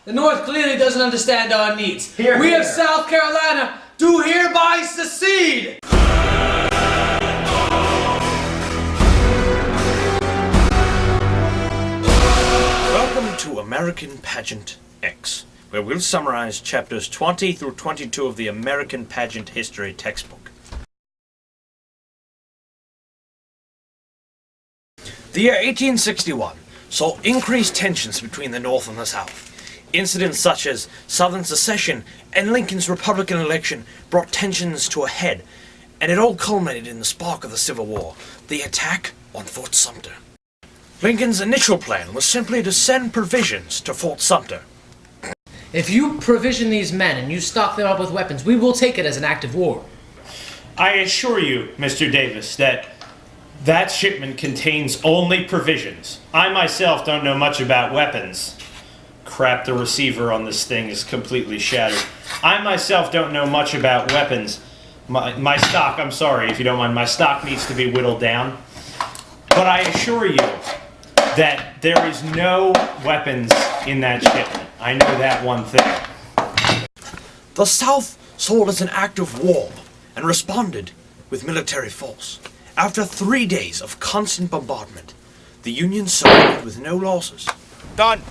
The North clearly doesn't understand our needs. Here, we here. of South Carolina do hereby secede! Welcome to American Pageant X, where we'll summarize chapters 20 through 22 of the American Pageant History textbook. The year 1861 saw increased tensions between the North and the South. Incidents such as Southern secession and Lincoln's Republican election brought tensions to a head, and it all culminated in the spark of the Civil War, the attack on Fort Sumter. Lincoln's initial plan was simply to send provisions to Fort Sumter. If you provision these men and you stock them up with weapons, we will take it as an act of war. I assure you, Mr. Davis, that shipment contains only provisions. I myself don't know much about weapons. Crap, the receiver on this thing is completely shattered. I myself don't know much about weapons. My stock, I'm sorry if you don't mind, my stock needs to be whittled down. But I assure you that there is no weapons in that shipment. I know that one thing. The South saw it as an act of war and responded with military force. After 3 days of constant bombardment, the Union surrendered with no losses. Done.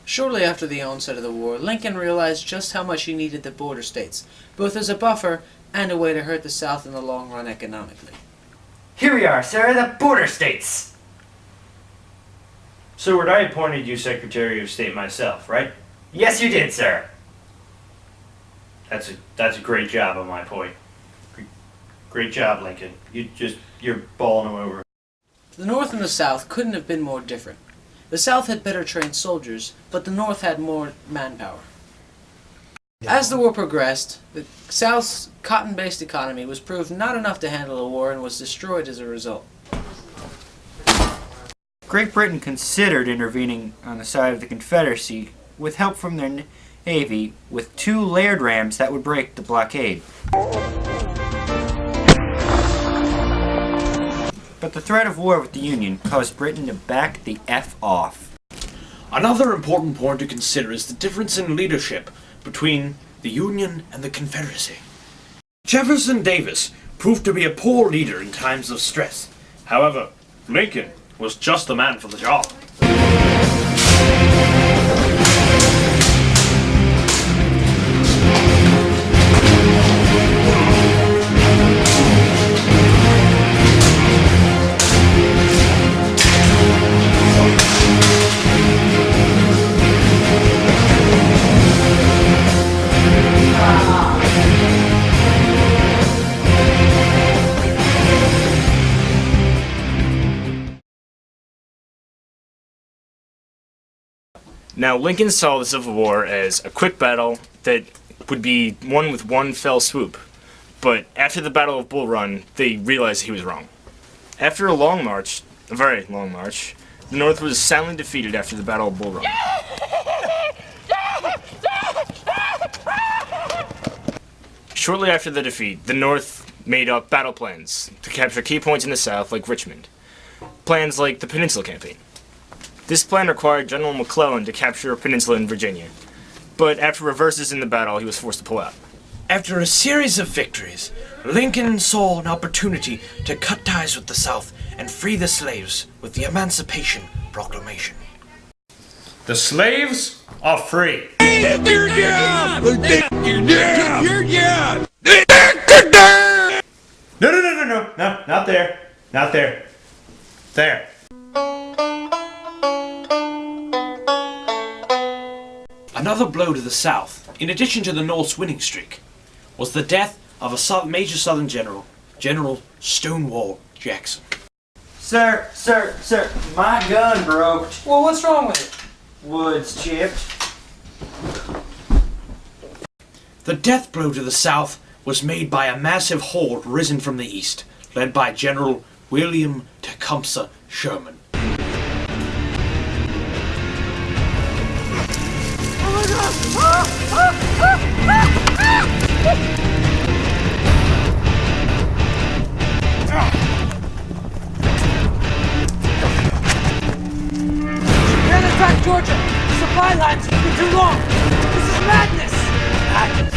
Shortly after the onset of the war, Lincoln realized just how much he needed the border states, both as a buffer and a way to hurt the South in the long run economically. Here we are, sir, the border states. Seward, I appointed you Secretary of State myself, right? Yes, you did, sir. That's a great job on my point. Great job, Lincoln. You're balling them over. The North and the South couldn't have been more different. The South had better trained soldiers, but the North had more manpower. As the war progressed, the South's cotton-based economy was proved not enough to handle a war and was destroyed as a result. Great Britain considered intervening on the side of the Confederacy with help from their navy with 2 Laird rams that would break the blockade. But the threat of war with the Union caused Britain to back the F off. Another important point to consider is the difference in leadership between the Union and the Confederacy. Jefferson Davis proved to be a poor leader in times of stress. However, Lincoln was just the man for the job. Now, Lincoln saw the Civil War as a quick battle that would be won with one fell swoop. But after the Battle of Bull Run, they realized he was wrong. After a long march, a very long march, the North was soundly defeated after the Battle of Bull Run. Shortly after the defeat, the North made up battle plans to capture key points in the South like Richmond. Plans like the Peninsula Campaign. This plan required General McClellan to capture a peninsula in Virginia, but after reverses in the battle, he was forced to pull out. After a series of victories, Lincoln saw an opportunity to cut ties with the South and free the slaves with the Emancipation Proclamation. The slaves are free. No, not there. Not there. There. Another blow to the South, in addition to the North's winning streak, was the death of a major Southern general, General Stonewall Jackson. Sir, my gun broke. Well, what's wrong with it? Wood's chipped. The death blow to the South was made by a massive horde risen from the east, led by General William Tecumseh Sherman. Men attack Georgia! skylines for too long! This is madness! Madness!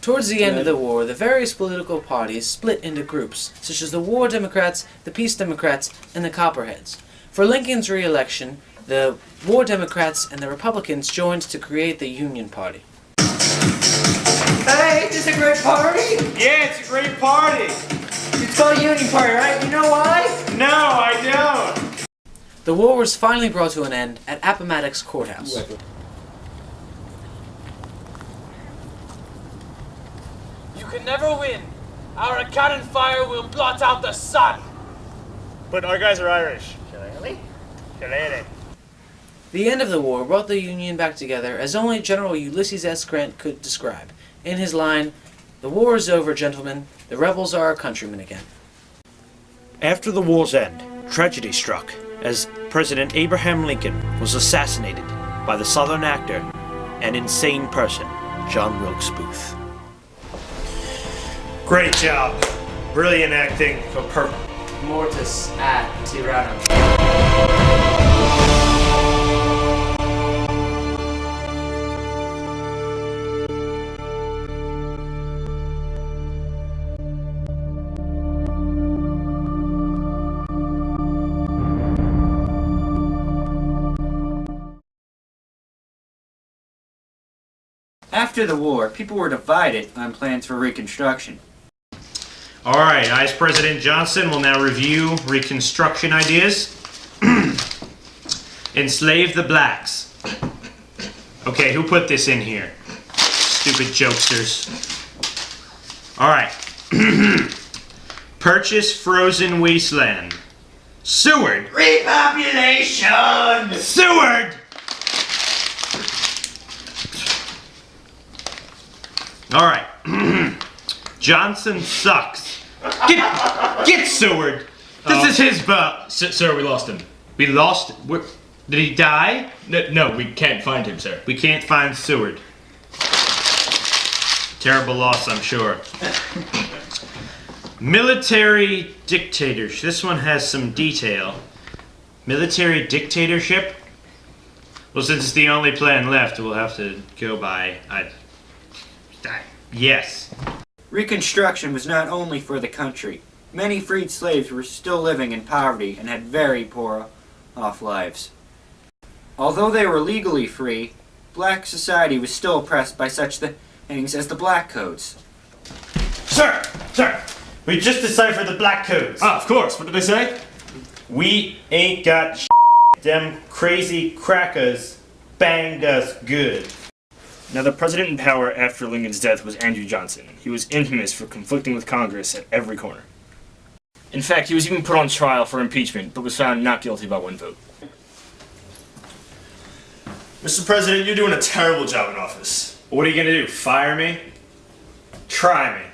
Towards the end of the war, the various political parties split into groups, such as the War Democrats, the Peace Democrats, and the Copperheads. For Lincoln's re-election, the War Democrats and the Republicans joined to create the Union Party. Hey, is this a great party? Yeah, it's a great party. It's called Union Party, right? You know why? No, I don't. The war was finally brought to an end at Appomattox Courthouse. You can never win. Our cannon fire will blot out the sun. But our guys are Irish. Shillelagh. The end of the war brought the Union back together as only General Ulysses S. Grant could describe. In his line, "The war is over, gentlemen. The rebels are our countrymen again." After the war's end, tragedy struck as President Abraham Lincoln was assassinated by the Southern actor and insane person, John Wilkes Booth. Great job. Brilliant acting for Mortis ad Tyrannum. After the war, people were divided on plans for Reconstruction. All right, Vice President Johnson will now review Reconstruction ideas. Enslave the blacks. Okay, who put this in here? Stupid jokesters. All right. Purchase frozen wasteland. Seward. Repopulation! Seward! All right. Johnson sucks. Get Seward. This is his boat. Sir, we lost him. We lost. Did he die? No, we can't find him, sir. We can't find Seward. Terrible loss, I'm sure. Military dictatorship. This one has some detail. Military dictatorship? Well, since it's the only plan left, we'll have to go by. Yes. Reconstruction was not only for the country. Many freed slaves were still living in poverty and had very poor off lives. Although they were legally free, black society was still oppressed by such things as the Black Codes. Sir! We just deciphered the Black Codes. Ah, of course. What did they say? We ain't got shit. Them crazy crackers banged us good. Now, the president in power after Lincoln's death was Andrew Johnson. He was infamous for conflicting with Congress at every corner. In fact, he was even put on trial for impeachment, but was found not guilty by one vote. Mr. President, you're doing a terrible job in office. What are you gonna do? Fire me? Try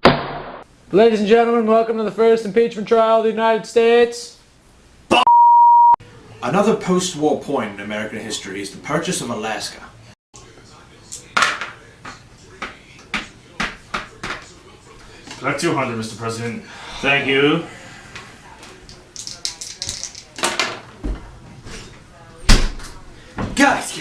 me. Ladies and gentlemen, welcome to the first impeachment trial of the United States. Another post-war point in American history is the purchase of Alaska. Back 200, Mr. President. Thank you. Guys,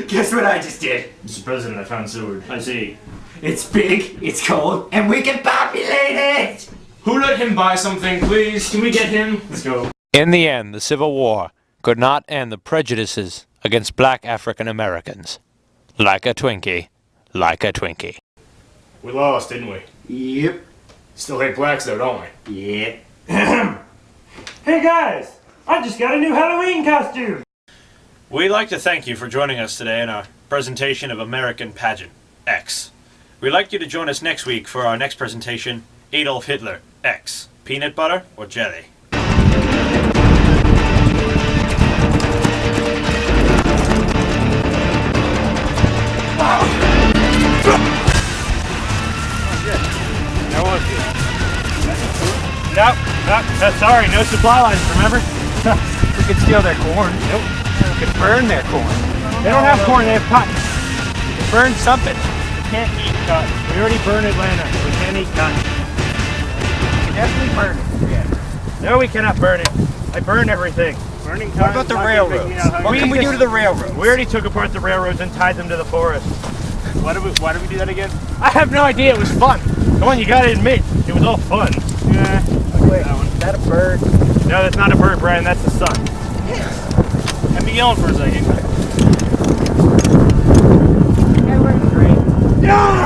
guess what I just did? Mr. President, I found Seward. I see. It's big, it's cold, and we can populate it! Who let him buy something, please? Can we get him? Let's go. In the end, the Civil War could not end the prejudices against black African Americans. Like a Twinkie, like a Twinkie. We lost, didn't we? Yep. Still hate blacks, though, don't we? Yep. Hey guys! I just got a new Halloween costume! We'd like to thank you for joining us today in our presentation of American Pageant X. We'd like you to join us next week for our next presentation, Adolf Hitler X. Peanut butter or jelly? Sorry, no supply lines, remember? We could steal their corn. Nope. We could burn their corn. They don't have corn, they have cotton. Burn something. can't eat cotton. We already burned Atlanta. We can't eat cotton. We can definitely burn it. Yeah. No, we cannot burn it. I burned everything. Burning cotton. What about the railroads? What can we do to the railroads? We already took apart the railroads and tied them to the forest. Why did we do that again? I have no idea. It was fun. Come on, you gotta admit, it was all fun. Yeah. Wait, is that a bird? No, that's not a bird, Brian. That's the sun. And be yelling for a second. Yeah, we're great. Yeah!